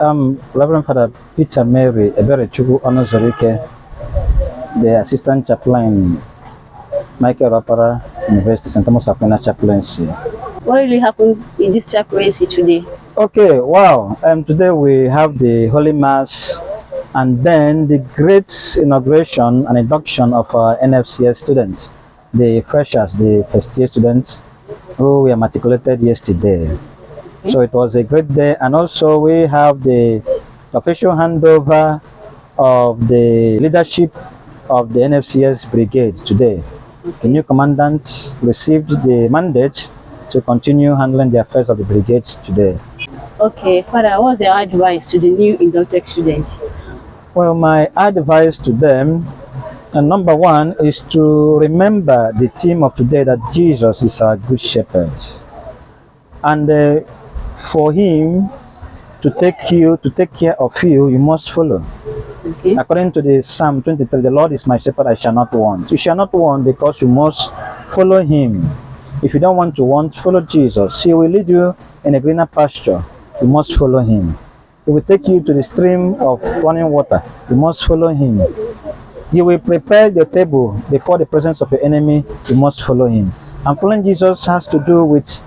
Reverend Father Petermary Eberechugu Onozorike, the Assistant Chaplain, Michael Rapara, University St. Thomas Aquinas Chaplaincy. What really happened in this chaplaincy today? Okay, wow. Today we have the Holy Mass and then the great inauguration and induction of our NFCS students, the freshers, the first year students who were matriculated yesterday. So it was a great day, and also we have the official handover of the leadership of the NFCS brigade today. The new commandant received the mandate to continue handling the affairs of the brigades today. Okay, Father, what's your advice to the new inducted students? Well, my advice to them, and number one, is to remember the theme of today, that Jesus is our good shepherd. And for him to take care of you, you must follow. Okay. According to the Psalm 23, the Lord is my shepherd, I shall not want. You shall not want because you must follow him. If you don't want to want, follow Jesus. He will lead you in a greener pasture. You must follow him. He will take you to the stream of running water. You must follow him. He will prepare your table before the presence of your enemy. You must follow him. And following Jesus has to do with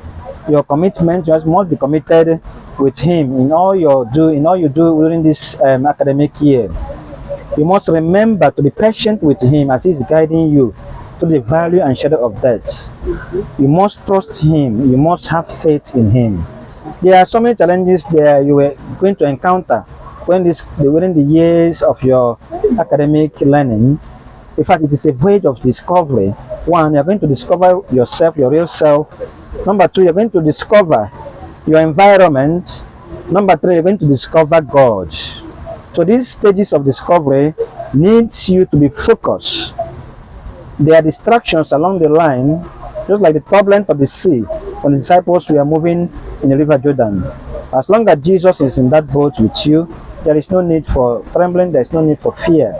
your commitment. You must be committed with him in all you do during this academic year. You must remember to be patient with him as he's guiding you to the valley and shadow of death. You must trust him. You must have faith in him. There are so many challenges there you are going to encounter during the years of your academic learning. In fact, it is a voyage of discovery. One, you're going to discover yourself, your real self. Number two, you're going to discover your environment. Number three, you're going to discover God. So these stages of discovery needs you to be focused. There are distractions along the line, just like the turbulence of the sea when the disciples were moving in the river Jordan. As long as Jesus is in that boat with you, there is no need for trembling, there is no need for fear.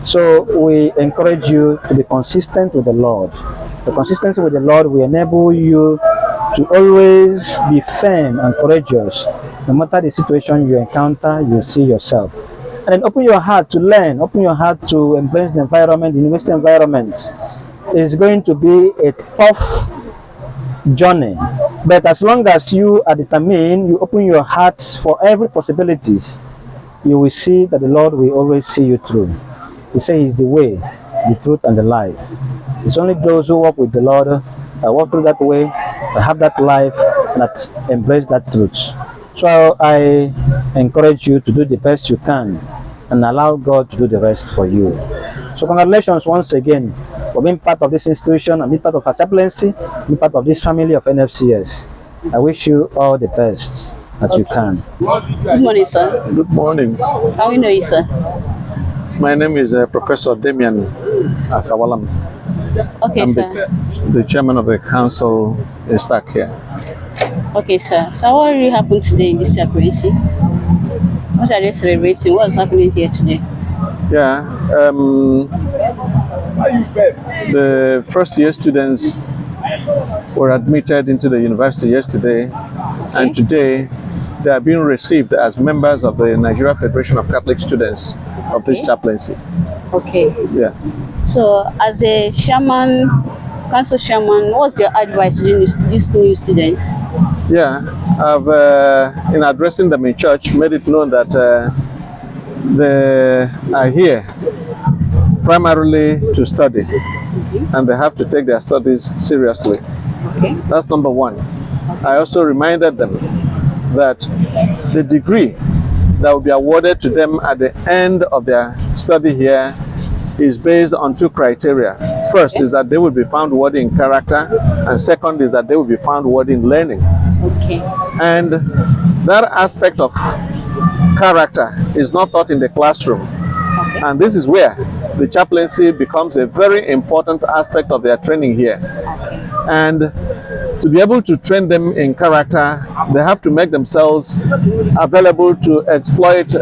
So we encourage you to be consistent with the Lord. The consistency with the Lord will enable you to always be firm and courageous. No matter the situation you encounter, you see yourself. And then open your heart to learn, open your heart to embrace the environment, the university environment. It's going to be a tough journey. But as long as you are determined, you open your hearts for every possibilities, you will see that the Lord will always see you through. He says he's the way, the truth, and the life. It's only those who walk with the Lord, that walk through that way, that have that life, that embrace that truth. So I encourage you to do the best you can and allow God to do the rest for you. So congratulations once again for being part of this institution and being part of our chaplaincy, being part of this family of NFCS. I wish you all the best that you can. Good morning, sir. Good morning. How do you know you, sir? My name is Professor Damian Asawalam. Okay, I'm sir. The chairman of the council is stuck here. Okay, sir. So what really happened today in this chaplaincy? What are they celebrating? What's happening here today? Yeah, the first year students were admitted into the university yesterday, and today they are being received as members of the Nigeria Federation of Catholic Students of this chaplaincy. Okay. Yeah. So as a chairman, council chairman, what's your advice to these new students? Yeah, I've in addressing them in church made it known that they are here primarily to study, and they have to take their studies seriously. Okay. That's number one. I also reminded them that the degree that will be awarded to them at the end of their study here is based on two criteria. First is that they will be found worthy in character, and second is that they will be found worthy in learning. Okay. And that aspect of character is not taught in the classroom. Okay. And this is where the chaplaincy becomes a very important aspect of their training here. And to be able to train them in character, they have to make themselves available to exploit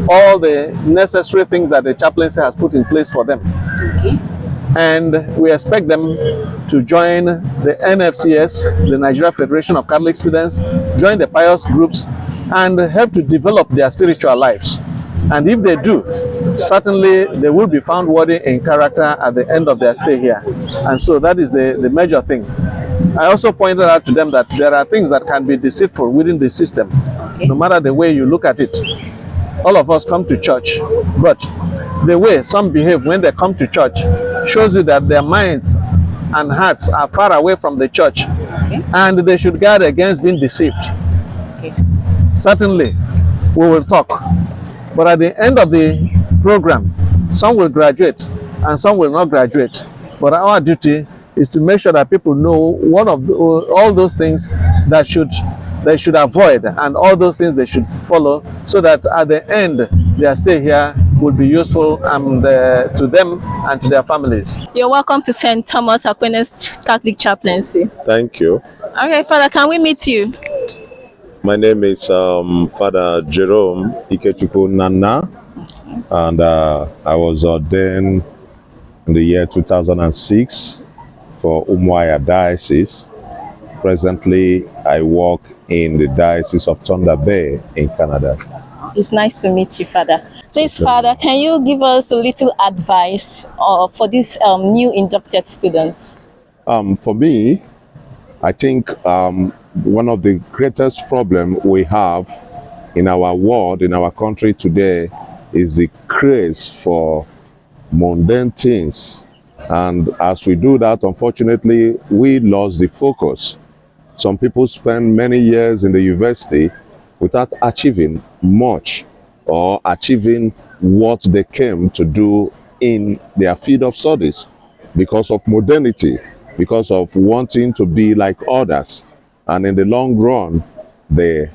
all the necessary things that the chaplaincy has put in place for them. Okay. And we expect them to join the NFCS, the Nigeria Federation of Catholic Students, join the pious groups, and help to develop their spiritual lives. And if they do, certainly they will be found worthy in character at the end of their stay here. And so that is the major thing. I also pointed out to them that there are things that can be deceitful within the system, no matter the way you look at it. All of us come to church, but the way some behave when they come to church shows you that their minds and hearts are far away from the church, and they should guard against being deceived. Certainly, we will talk, but at the end of the program, some will graduate and some will not graduate. But our duty is to make sure that people know all those things that they should avoid, and all those things they should follow, so that at the end their stay here will be useful to them and to their families. You're welcome to St. Thomas Aquins Catholic Chaplaincy. Thank you. Okay, Father, can we meet you? My name is Father Jerome Nana, and I was ordained in the year 2006 for Mouau Diocese. Presently, I work in the Diocese of Thunder Bay in Canada. It's nice to meet you, Father. Please, Father, can you give us a little advice for these new inducted students? For me, I think one of the greatest problems we have in our world, in our country today, is the craze for mundane things. And as we do that, unfortunately, we lost the focus. Some people spend many years in the university without achieving much or achieving what they came to do in their field of studies because of modernity, because of wanting to be like others. And in the long run, they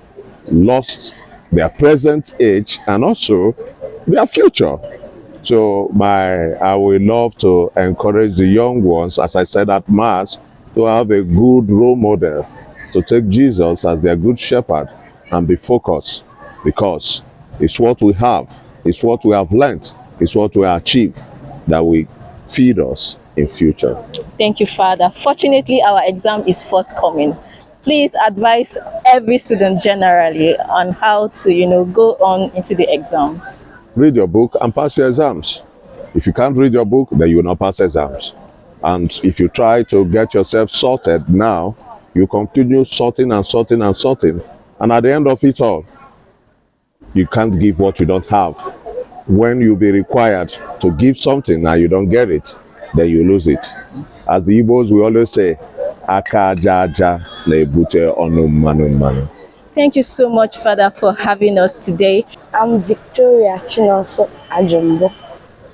lost their present age and also their future. So I would love to encourage the young ones, as I said at Mass, to have a good role model, to take Jesus as their good shepherd and be focused, because it's what we have, it's what we have learned, it's what we achieve that will feed us in future. Thank you, Father. Fortunately, our exam is forthcoming. Please advise every student generally on how to, go on into the exams. Read your book and pass your exams. If you can't read your book, then you will not pass exams. And if you try to get yourself sorted now, you continue sorting and sorting and sorting. And at the end of it all, you can't give what you don't have. When you be required to give something and you don't get it, then you lose it. As the Igbos, we always say, Aka jaja lebute onu manu manu. Thank you so much, Father, for having us today. I'm Victoria Chinonso Ajumbo.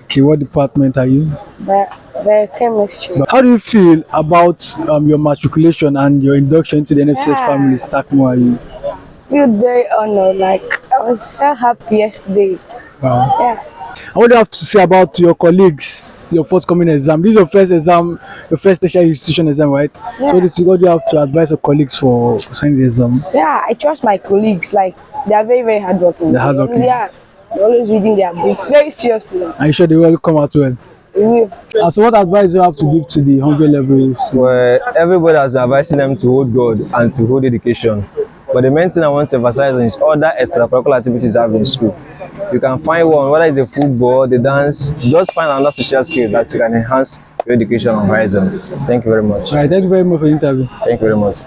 Okay, what department are you? Biochemistry. How do you feel about your matriculation and your induction into the NFCS family, Stakmo? Feel very honored. Like, I was so happy yesterday. Wow. Yeah. What do you have to say about your colleagues, your forthcoming exam? This is your first exam, your first tertiary institution exam, right? Yeah. So what do you have to advise your colleagues for signing the exam? Yeah, I trust my colleagues. Like, they are very, very hardworking. They're hardworking. Yeah, they're always reading their books. Very serious. Are you sure they will come out well? We will. So what advice do you have to give to the 100 levels? Well, everybody has been advising them to hold God and to hold education. But the main thing I want to emphasize on is other extracurricular activities I have in school. You can find one, whether it's the football, the dance, just find another social skill that you can enhance your education on horizon. Thank you very much. All right, thank you very much for the interview. Thank you very much.